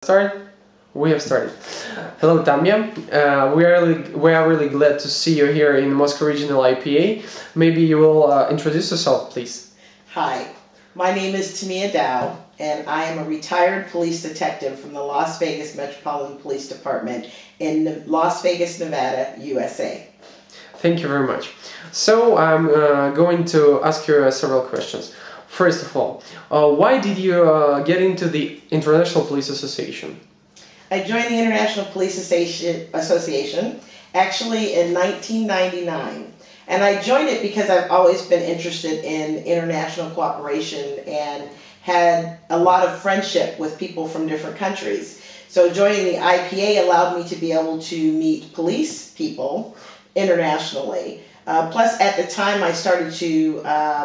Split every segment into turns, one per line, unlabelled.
Start? We have started. Hello, Tamia. We are really glad to see you here in Moscow Regional IPA. Maybe you will introduce yourself, please.
Hi, my name is Tamia Dow, and I am a retired police detective from the Las Vegas Metropolitan Police Department in Las Vegas, Nevada, USA.
Thank you very much. So I'm going to ask you several questions. First of all, why did you get into the International Police Association?
I joined the International Police Association actually in 1999. And I joined it because I've always been interested in international cooperation and had a lot of friendship with people from different countries. So joining the IPA allowed me to be able to meet police people internationally. Plus, at the time, I started to,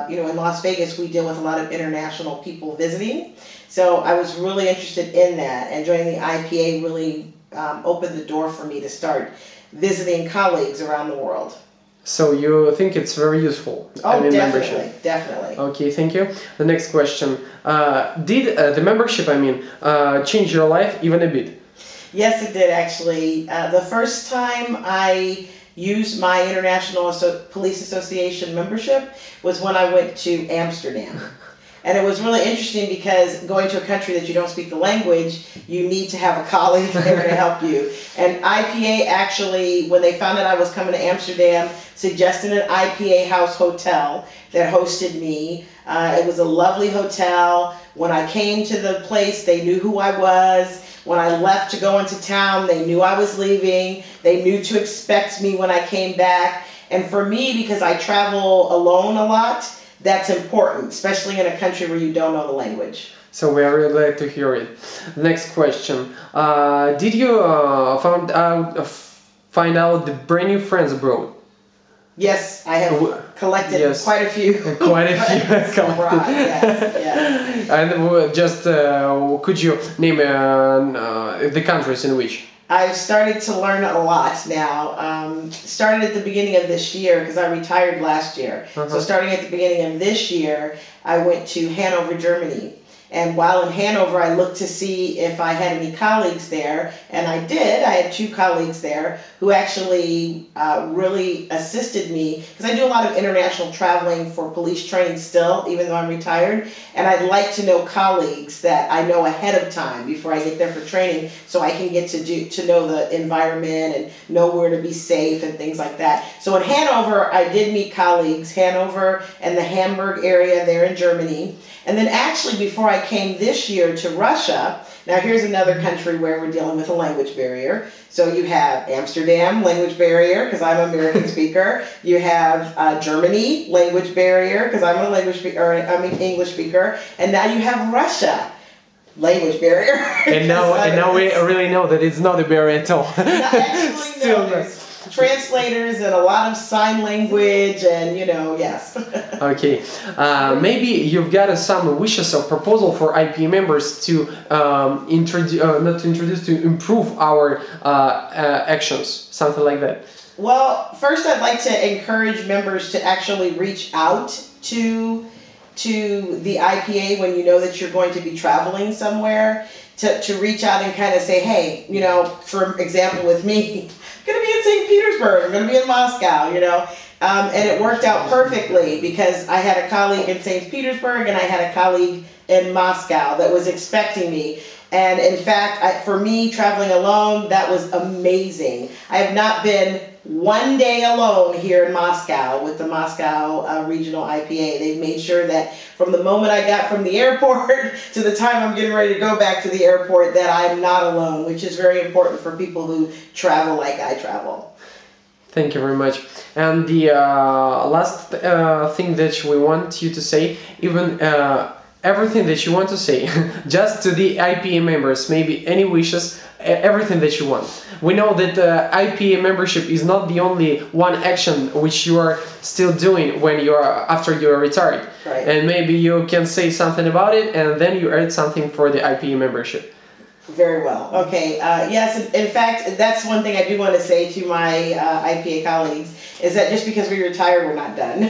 in Las Vegas, we deal with a lot of international people visiting. So I was really interested in that, and joining the IPA really opened the door for me to start visiting colleagues around the world.
So you think it's very useful?
Oh, definitely,
membership.
Definitely.
Okay, thank you. The next question. Did the membership, change your life even a bit?
Yes, it did actually. The first time I used my International Police Association membership was when I went to Amsterdam. And it was really interesting because going to a country that you don't speak the language, you need to have a colleague there to help you. And IPA actually, when they found out I was coming to Amsterdam, suggested an IPA house hotel that hosted me. It was a lovely hotel. When I came to the place, they knew who I was. When I left to go into town, they knew I was leaving. They knew to expect me when I came back. And for me, because I travel alone a lot, that's important, especially in a country where you don't know the language.
So we are really glad to hear it. Next question. Did you find out the brand new friends abroad?
Yes, I have collected quite a few.
Quite a few.
Yes.
And just could you name the countries in which?
I've started to learn a lot now. Started at the beginning of this year because I retired last year. So starting at the beginning of this year, I went to Hanover, Germany. And while in Hanover, I looked to see if I had any colleagues there, and I did. I had 2 colleagues there who actually really assisted me, because I do a lot of international traveling for police training still, even though I'm retired, and I'd like to know colleagues that I know ahead of time before I get there for training, so I can get to know the environment and know where to be safe and things like that. So in Hanover, I did meet colleagues, Hanover and the Hamburg area there in Germany. And then actually before I came this year to Russia, now here's another country where we're dealing with a language barrier. So you have Amsterdam, language barrier, because I'm an American speaker. You have Germany, language barrier, because I'm an English speaker. And now you have Russia, language barrier.
And now we really know that it's not a barrier at all.
Actually, no. There's translators and a lot of sign language, and yes.
Okay, maybe you've got some wishes or proposal for IPA members to to improve our actions, something like that.
Well, first I'd like to encourage members to actually reach out to the IPA when you know that you're going to be traveling somewhere, to reach out and kind of say, hey, for example with me, I'm going to be in St. Petersburg, I'm going to be in Moscow, and it worked out perfectly because I had a colleague in St. Petersburg and I had a colleague in Moscow that was expecting me. And in fact, for me, traveling alone, that was amazing. I have not been one day alone here in Moscow with the Moscow Regional IPA. They've made sure that from the moment I got from the airport to the time I'm getting ready to go back to the airport, that I'm not alone, which is very important for people who travel like I travel.
Thank you very much. And the last thing that we want you to say, even everything that you want to say, just to the IPA members, maybe any wishes, everything that you want. We know that IPA membership is not the only one action which you are still doing when you are after you are retired.
Right.
And maybe you can say something about it, and then you add something for the IPA membership.
Very well. Okay. Yes. In fact, that's one thing I do want to say to my IPA colleagues is that just because we retire, we're not done.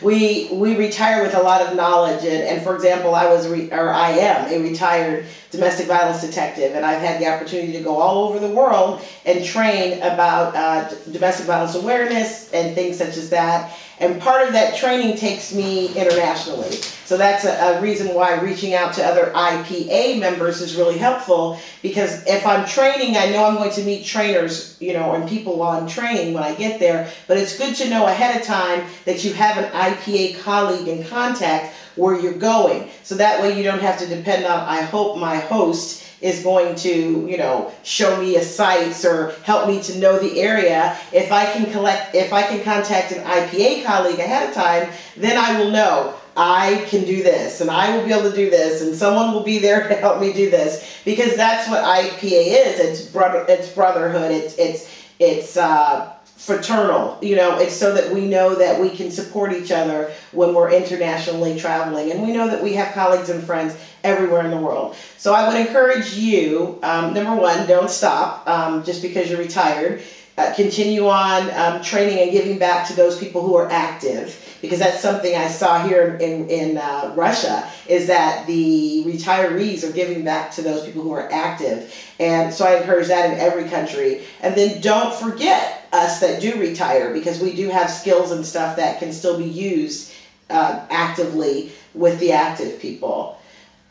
we retire with a lot of knowledge, and for example, I am a retired domestic violence detective, and I've had the opportunity to go all over the world and train about domestic violence awareness and things such as that. And part of that training takes me internationally. So that's a reason why reaching out to other IPA members is really helpful, because if I'm training, I know I'm going to meet trainers, and people while I'm training when I get there. But it's good to know ahead of time that you have an IPA colleague in contact where you're going. So that way you don't have to depend on, I hope my host is going to, show me a sites or help me to know the area. If I can contact an IPA colleague ahead of time, then I will know I can do this and I will be able to do this and someone will be there to help me do this, because that's what IPA is. It's brotherhood. It's fraternal, it's so that we know that we can support each other when we're internationally traveling, and we know that we have colleagues and friends everywhere in the world. So I would encourage you, number one, don't stop just because you're retired. Continue on training and giving back to those people who are active, because that's something I saw here in Russia, is that the retirees are giving back to those people who are active. And so I encourage that in every country. And then don't forget us that do retire, because we do have skills and stuff that can still be used actively with the active people.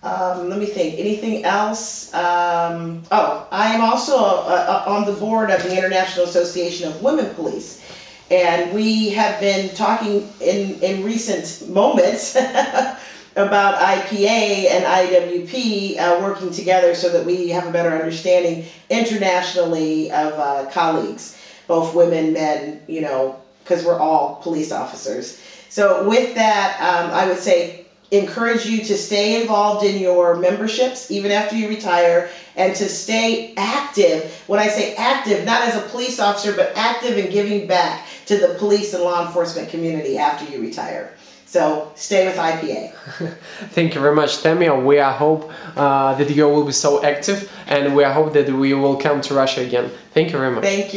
Let me think. Anything else? I am also on the board of the International Association of Women Police. And we have been talking in recent moments about IPA and IWP working together so that we have a better understanding internationally of colleagues, both women, men, because we're all police officers. So with that, I would say encourage you to stay involved in your memberships even after you retire, and to stay active. When I say active, not as a police officer, but active in giving back to the police and law enforcement community after you retire. So stay with IPA.
Thank you very much, Tammy. We hope that you will be so active, and we hope that we will come to Russia again. Thank you very much.
Thank you.